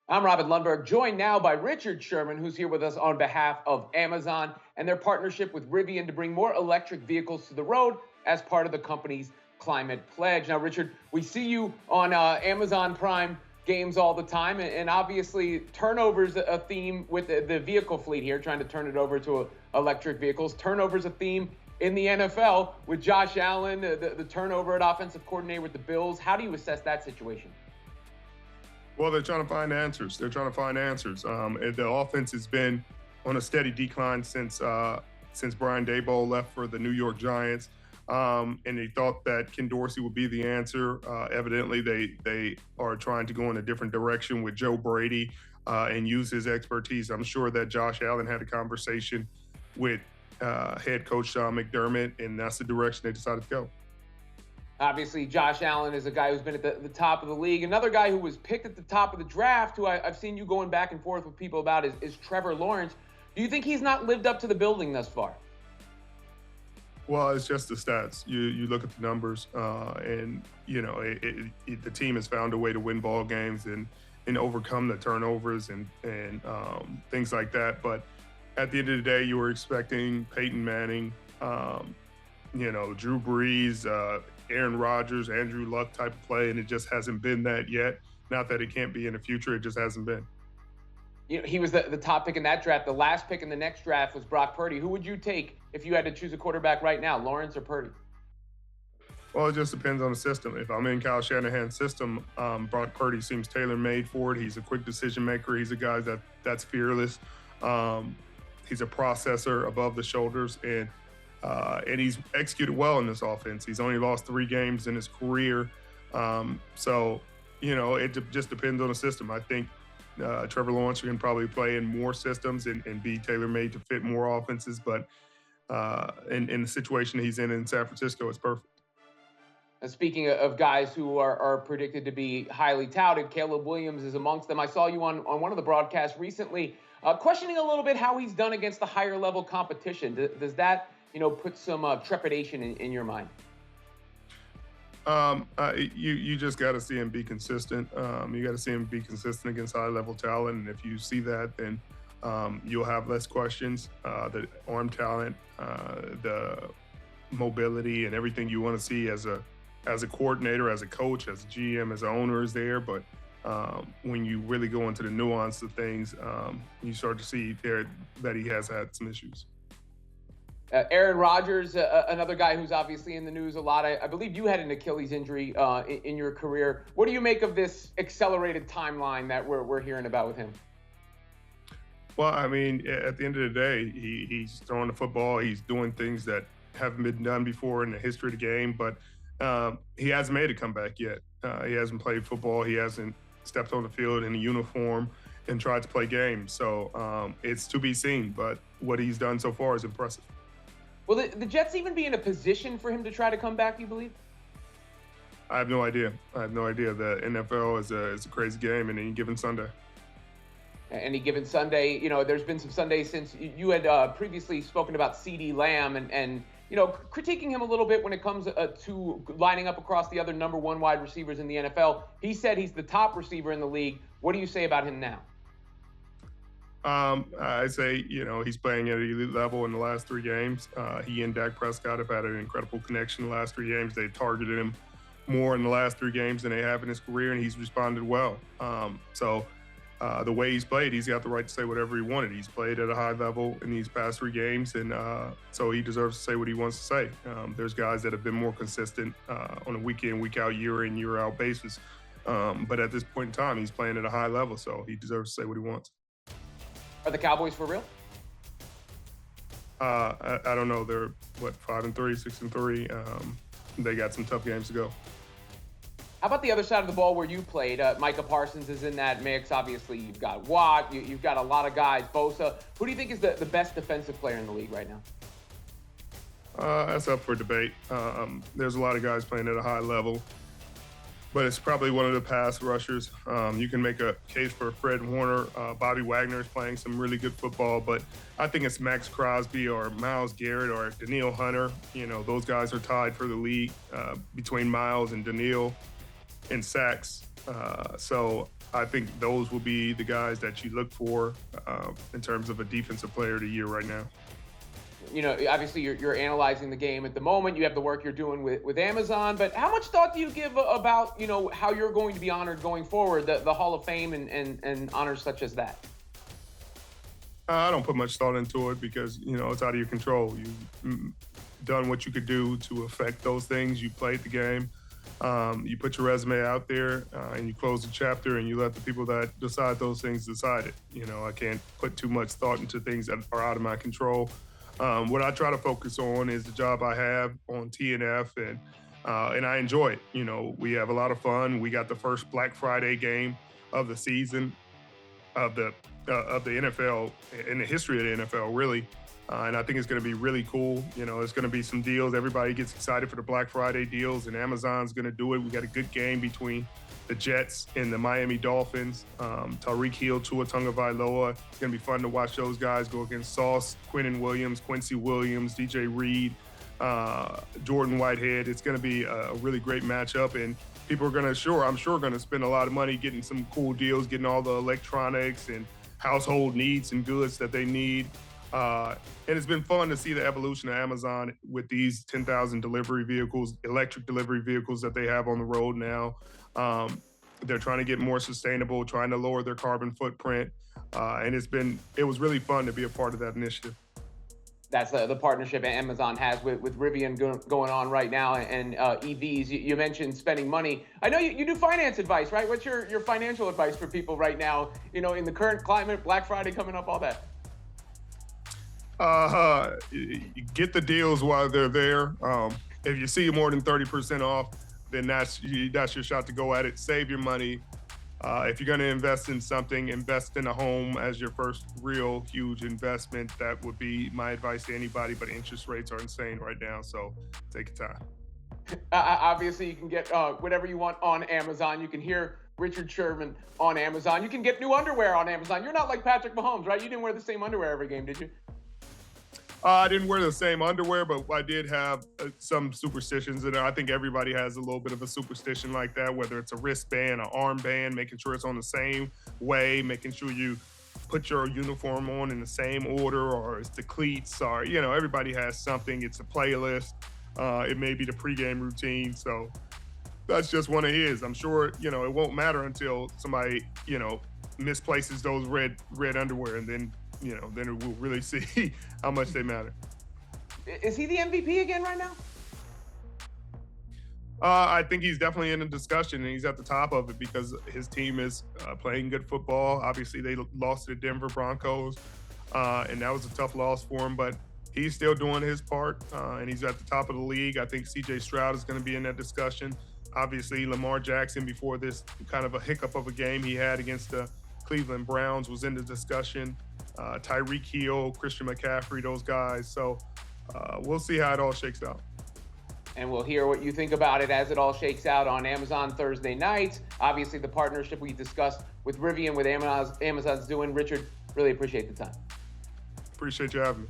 I'm Robin Lundberg, joined now by Richard Sherman, who's here with us on behalf of Amazon and their partnership with Rivian to bring more electric vehicles to the road as part of the company's climate pledge. Now, Richard, we see you on Amazon Prime games all the time, and obviously turnover's a theme with the vehicle fleet here, trying to turn it over to electric vehicles. Turnover's a theme in the NFL with Josh Allen, the turnover at offensive coordinator with the Bills. How do you assess that situation? Well, they're trying to find answers. The offense has been on a steady decline since Brian Daboll left for the New York Giants, and they thought that Ken Dorsey would be the answer. Evidently, they are trying to go in a different direction with Joe Brady and use his expertise. I'm sure that Josh Allen had a conversation with head coach Sean McDermott, and that's the direction they decided to go. Obviously, Josh Allen is a guy who's been at the top of the league. Another guy who was picked at the top of the draft, who I've seen you going back and forth with people about, is Trevor Lawrence. Do you think he's not lived up to the building thus far? Well, it's just the stats. You look at the numbers, and the team has found a way to win ball games and overcome the turnovers and things like that. But at the end of the day, you were expecting Peyton Manning, Drew Brees, Aaron Rodgers, Andrew Luck type of play, and it just hasn't been that yet. Not that it can't be in the future, it just hasn't been. He was the top pick in that draft. The last pick in the next draft was Brock Purdy. Who would you take if you had to choose a quarterback right now, Lawrence or Purdy? Well, it just depends on the system. If I'm in Kyle Shanahan's system, Brock Purdy seems tailor-made for it. He's a quick decision maker. He's a guy that's fearless. He's a processor above the shoulders, and he's executed well in this offense. He's only lost 3 games in his career. It just depends on the system. I think Trevor Lawrence can probably play in more systems and be tailor-made to fit more offenses. But in the situation he's in San Francisco, it's perfect. And speaking of guys who are predicted to be highly touted, Caleb Williams is amongst them. I saw you on one of the broadcasts recently questioning a little bit how he's done against the higher level competition. Does that put some trepidation in your mind? You just got to see him be consistent. You got to see him be consistent against high-level talent, and if you see that, then you'll have less questions. The arm talent, the mobility, and everything you want to see as a coordinator, as a coach, as a GM, as an owner is there. But when you really go into the nuance of things, you start to see there that he has had some issues. Aaron Rodgers, another guy who's obviously in the news a lot. I believe you had an Achilles injury in your career. What do you make of this accelerated timeline that we're hearing about with him? Well, I mean, at the end of the day, he's throwing the football. He's doing things that haven't been done before in the history of the game, but he hasn't made a comeback yet. He hasn't played football. He hasn't stepped on the field in a uniform and tried to play games. So it's to be seen, but what he's done so far is impressive. Will the Jets even be in a position for him to try to come back, you believe? I have no idea. The NFL is a crazy game in any given Sunday. Any given Sunday, there's been some Sundays since you had previously spoken about CeeDee Lamb and critiquing him a little bit when it comes to lining up across the other number 1 wide receivers in the NFL. He said he's the top receiver in the league. What do you say about him now? I say, he's playing at an elite level in the last 3 games. He and Dak Prescott have had an incredible connection the last 3 games. They've targeted him more in the last 3 games than they have in his career, and he's responded well. The way he's played, he's got the right to say whatever he wanted. He's played at a high level in these past 3 games, and so he deserves to say what he wants to say. There's guys that have been more consistent on a week in, week out, year in, year out basis. But at this point in time, he's playing at a high level, so he deserves to say what he wants. Are the Cowboys for real? I don't know. They're 5-3, 6-3. They got some tough games to go. How about the other side of the ball where you played? Micah Parsons is in that mix. Obviously, you've got Watt. You've got a lot of guys. Bosa. Who do you think is the best defensive player in the league right now? That's up for debate. There's a lot of guys playing at a high level, but it's probably one of the pass rushers. You can make a case for Fred Warner. Bobby Wagner is playing some really good football, but I think it's Max Crosby or Myles Garrett or Danielle Hunter. Those guys are tied for the league between Myles and Danielle in sacks. So I think those will be the guys that you look for in terms of a defensive player of the year right now. Obviously you're analyzing the game at the moment. You have the work you're doing with Amazon, but how much thought do you give about, how you're going to be honored going forward, the Hall of Fame and honors such as that? I don't put much thought into it because, it's out of your control. You've done what you could do to affect those things. You played the game. You put your resume out there and you close the chapter and you let the people that decide those things decide it. I can't put too much thought into things that are out of my control. What I try to focus on is the job I have on TNF, and I enjoy it. We have a lot of fun. We got the first Black Friday game of the season of the NFL, in the history of the NFL, really. And I think it's going to be really cool. There's going to be some deals. Everybody gets excited for the Black Friday deals, and Amazon's going to do it. We got a good game between the Jets and the Miami Dolphins. Tyreek Hill, Tua Tagovailoa. It's going to be fun to watch those guys go against Sauce, Quincy Williams, DJ Reed, Jordan Whitehead. It's going to be a really great matchup, and people are going to, I'm sure, going to spend a lot of money getting some cool deals, getting all the electronics and household needs and goods that they need. And it's been fun to see the evolution of Amazon with these 10,000 delivery vehicles, electric delivery vehicles that they have on the road now. They're trying to get more sustainable, trying to lower their carbon footprint. And it was really fun to be a part of that initiative. That's the partnership Amazon has with Rivian going on right now, and EVs. You mentioned spending money. I know you do finance advice, right? What's your financial advice for people right now, in the current climate, Black Friday coming up, all that? Get the deals while they're there. If you see more than 30% off, then that's your shot to go at it. Save your money. If you're going to invest in something, invest in a home as your first real huge investment. That would be my advice to anybody, but interest rates are insane right now, so take your time. Obviously, you can get whatever you want on Amazon. You can hear Richard Sherman on Amazon. You can get new underwear on Amazon. You're not like Patrick Mahomes, right? You didn't wear the same underwear every game, did you? I didn't wear the same underwear, but I did have some superstitions, and I think everybody has a little bit of a superstition like that, whether it's a wristband, an armband, making sure it's on the same way, making sure you put your uniform on in the same order, or it's the cleats, or, everybody has something. It's a playlist. It may be the pregame routine. So that's just one of his. I'm sure, it won't matter until somebody, misplaces those red underwear, and then we'll really see how much they matter. Is he the MVP again right now? I think he's definitely in the discussion, and he's at the top of it because his team is playing good football. Obviously, they lost to the Denver Broncos, and that was a tough loss for him, but he's still doing his part, and he's at the top of the league. I think C.J. Stroud is going to be in that discussion. Obviously, Lamar Jackson, before this kind of a hiccup of a game he had against the Cleveland Browns, was in the discussion. Tyreek Hill, Christian McCaffrey, those guys. So we'll see how it all shakes out. And we'll hear what you think about it as it all shakes out on Amazon Thursday night. Obviously, the partnership we discussed with Rivian, with Amazon's doing. Richard, really appreciate the time. Appreciate you having me.